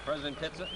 President Pitzer.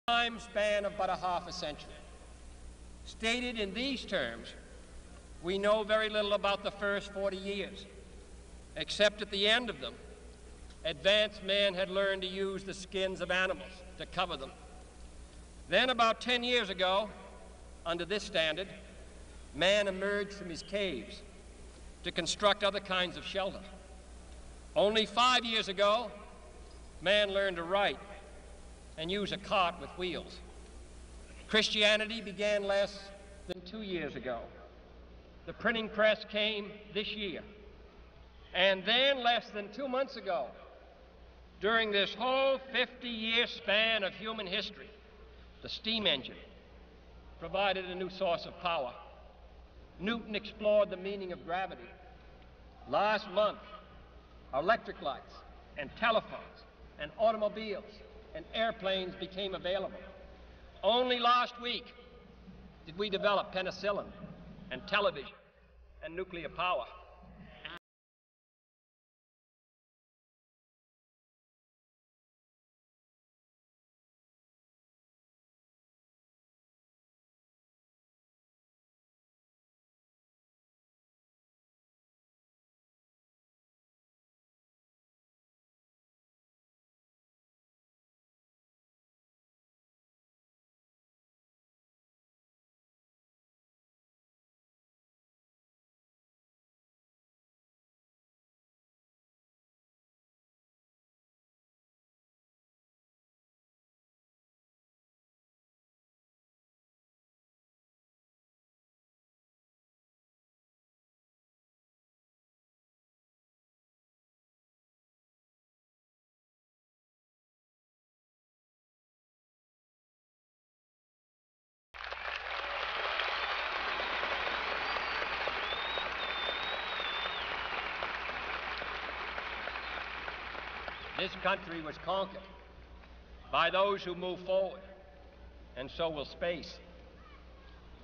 Time span of but a half a century. Stated in these terms, we know very little about the first 40 years, except at the end of them, advanced man had learned to use the skins of animals to cover them. Then about 10 years ago, under this standard, man emerged from his caves to construct other kinds of shelter. Only 5 years ago, man learned to write and use a cart with wheels. Christianity began less than 2 years ago. The printing press came this year. And then less than 2 months ago, during this whole 50-year span of human history, the steam engine provided a new source of power. Newton explored the meaning of gravity. Last month, electric lights and telephones and automobiles and airplanes became available. Only last week did we develop penicillin and television and nuclear power. This country was conquered by those who move forward, and so will space.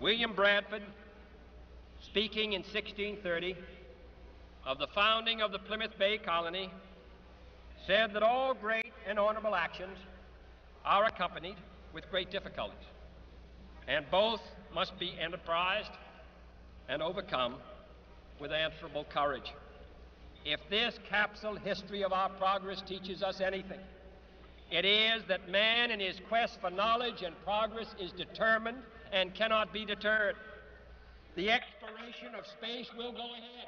William Bradford, speaking in 1630 of the founding of the Plymouth Bay Colony, said that all great and honorable actions are accompanied with great difficulties, and both must be enterprised and overcome with answerable courage. If this capsule history of our progress teaches us anything, it is that man in his quest for knowledge and progress is determined and cannot be deterred. The exploration of space will go ahead.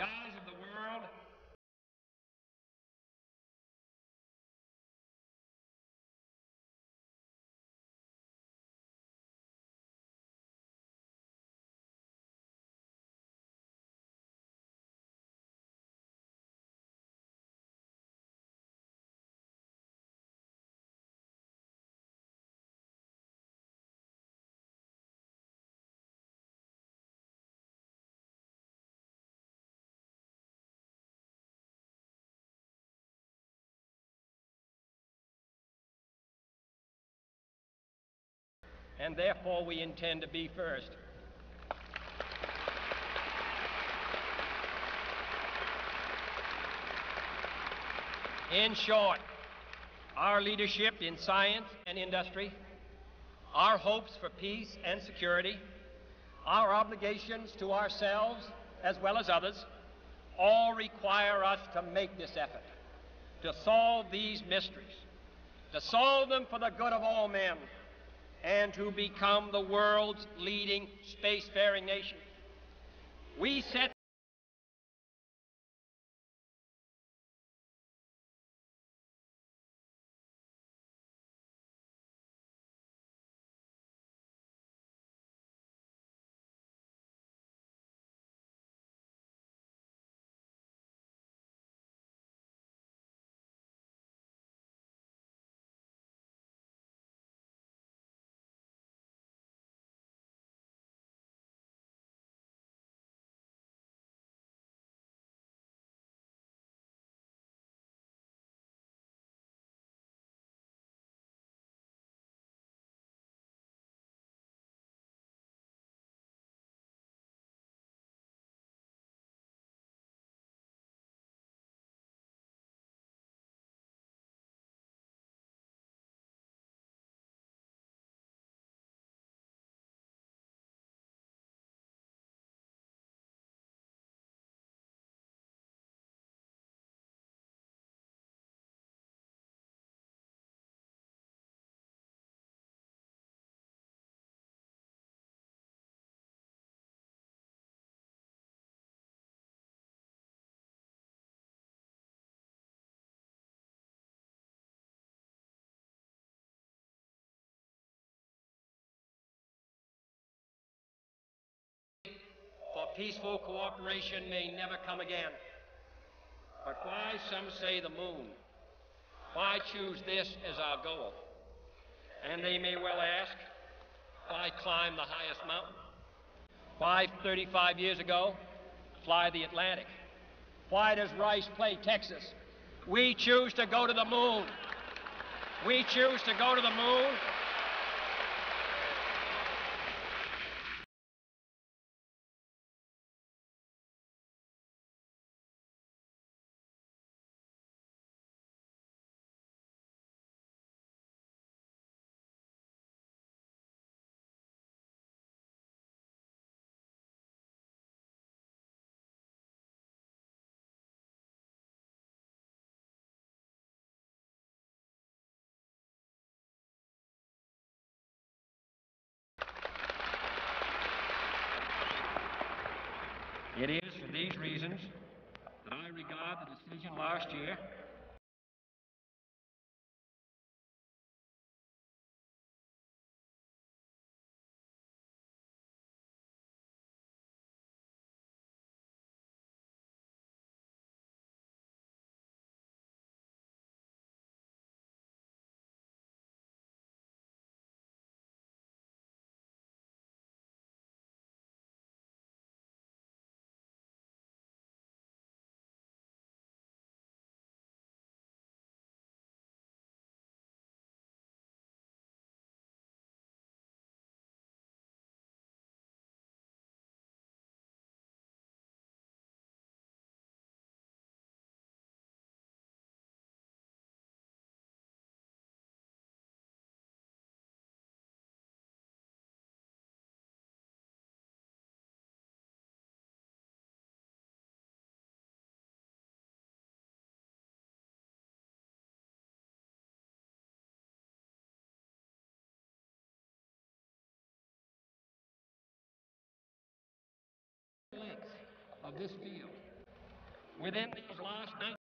eyes of the world, and therefore we intend to be first. In short, our leadership in science and industry, our hopes for peace and security, our obligations to ourselves as well as others, all require us to make this effort, to solve these mysteries, to solve them for the good of all men, and to become the world's leading spacefaring nation. We set for peaceful cooperation may never come again. But why, some say, the moon? Why choose this as our goal? And they may well ask, why climb the highest mountain? Why, 35 years ago, fly the Atlantic? Why does Rice play Texas? We choose to go to the moon. We choose to go to the moon. It is for these reasons that I regard the decision last year length of this field within these last 19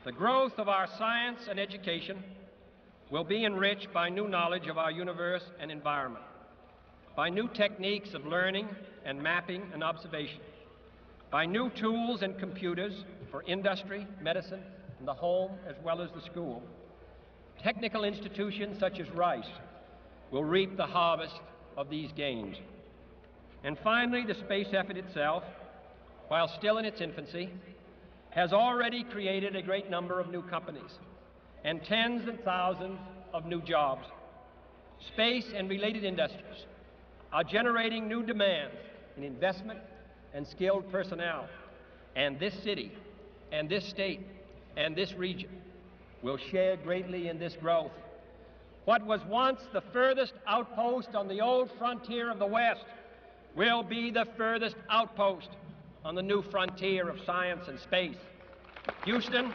The growth of our science and education will be enriched by new knowledge of our universe and environment, by new techniques of learning and mapping and observation, by new tools and computers for industry, medicine, and the home as well as the school. Technical institutions such as Rice will reap the harvest of these gains. And finally, the space effort itself, while still in its infancy, has already created a great number of new companies and tens of thousands of new jobs. Space and related industries are generating new demands in investment and skilled personnel, and this city and this state and this region will share greatly in this growth. What was once the furthest outpost on the old frontier of the West will be the furthest outpost on the new frontier of science and space. Houston,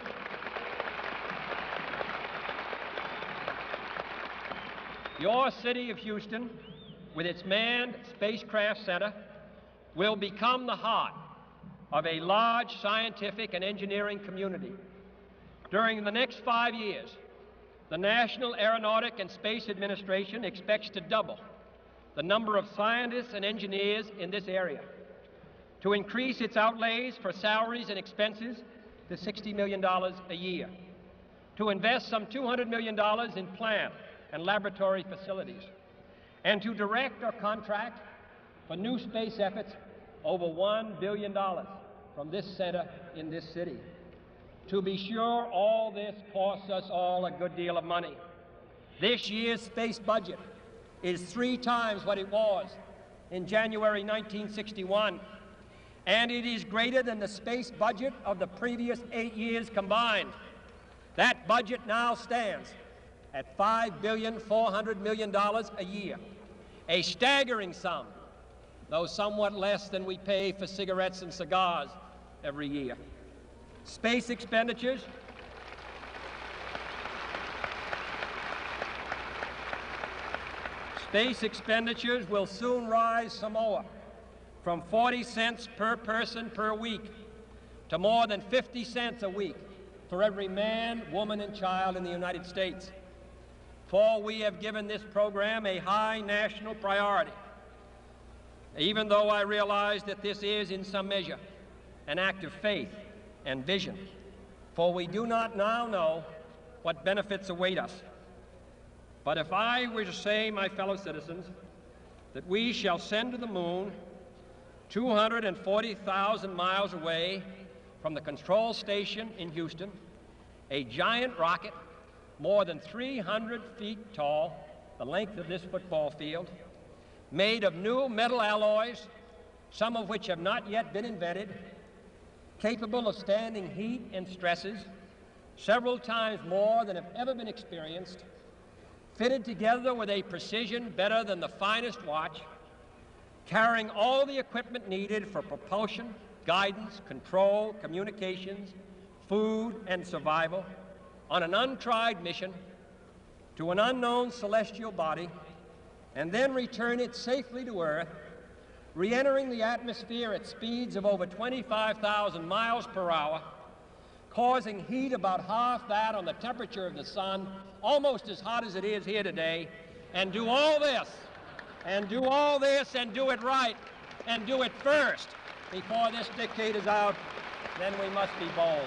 your city of Houston, with its manned spacecraft center, will become the heart of a large scientific and engineering community. During the next 5 years, the National Aeronautic and Space Administration expects to double the number of scientists and engineers in this area, to increase its outlays for salaries and expenses to $60 million a year, to invest some $200 million in plant and laboratory facilities, and to direct or contract for new space efforts over $1 billion from this center in this city. To be sure, all this costs us all a good deal of money. This year's space budget is 3 times what it was in January 1961, and it is greater than the space budget of the previous 8 years combined. That budget now stands at $5.4 billion a year, a staggering sum, though somewhat less than we pay for cigarettes and cigars every year. Space expenditures will soon rise some more, from 40 cents per person per week to more than 50 cents a week for every man, woman, and child in the United States. For we have given this program a high national priority, even though I realize that this is, in some measure, an act of faith and vision, for we do not now know what benefits await us. But if I were to say, my fellow citizens, that we shall send to the moon 240,000 miles away from the control station in Houston a giant rocket more than 300 feet tall, the length of this football field, made of new metal alloys, some of which have not yet been invented, capable of standing heat and stresses several times more than have ever been experienced, fitted together with a precision better than the finest watch, carrying all the equipment needed for propulsion guidance, control, communications, food, and survival on an untried mission to an unknown celestial body and then return it safely to Earth, re-entering the atmosphere at speeds of over 25,000 miles per hour, causing heat about half that on the temperature of the sun, almost as hot as it is here today, and do all this, and do all this, and do it right, and do it first before this decade is out, then we must be bold.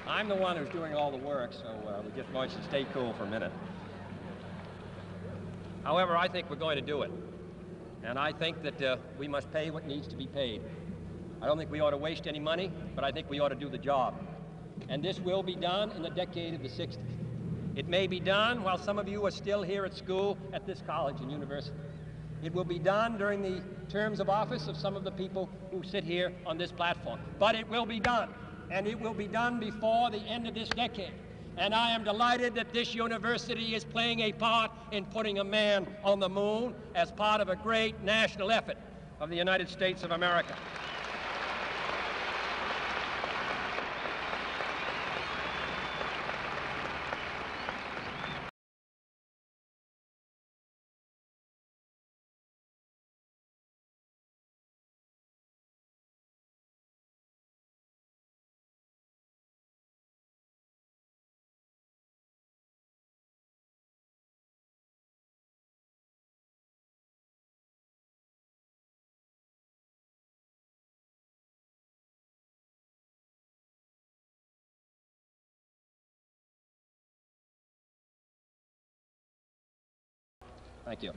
I'm the one who's doing all the work, so we just want you to stay cool for a minute. However, I think we're going to do it. And I think that we must pay what needs to be paid. I don't think we ought to waste any money, but I think we ought to do the job. And this will be done in the decade of the 60s. It may be done while some of you are still here at school at this college and university. It will be done during the terms of office of some of the people who sit here on this platform. But it will be done. And it will be done before the end of this decade. And I am delighted that this university is playing a part in putting a man on the moon as part of a great national effort of the United States of America. Thank you.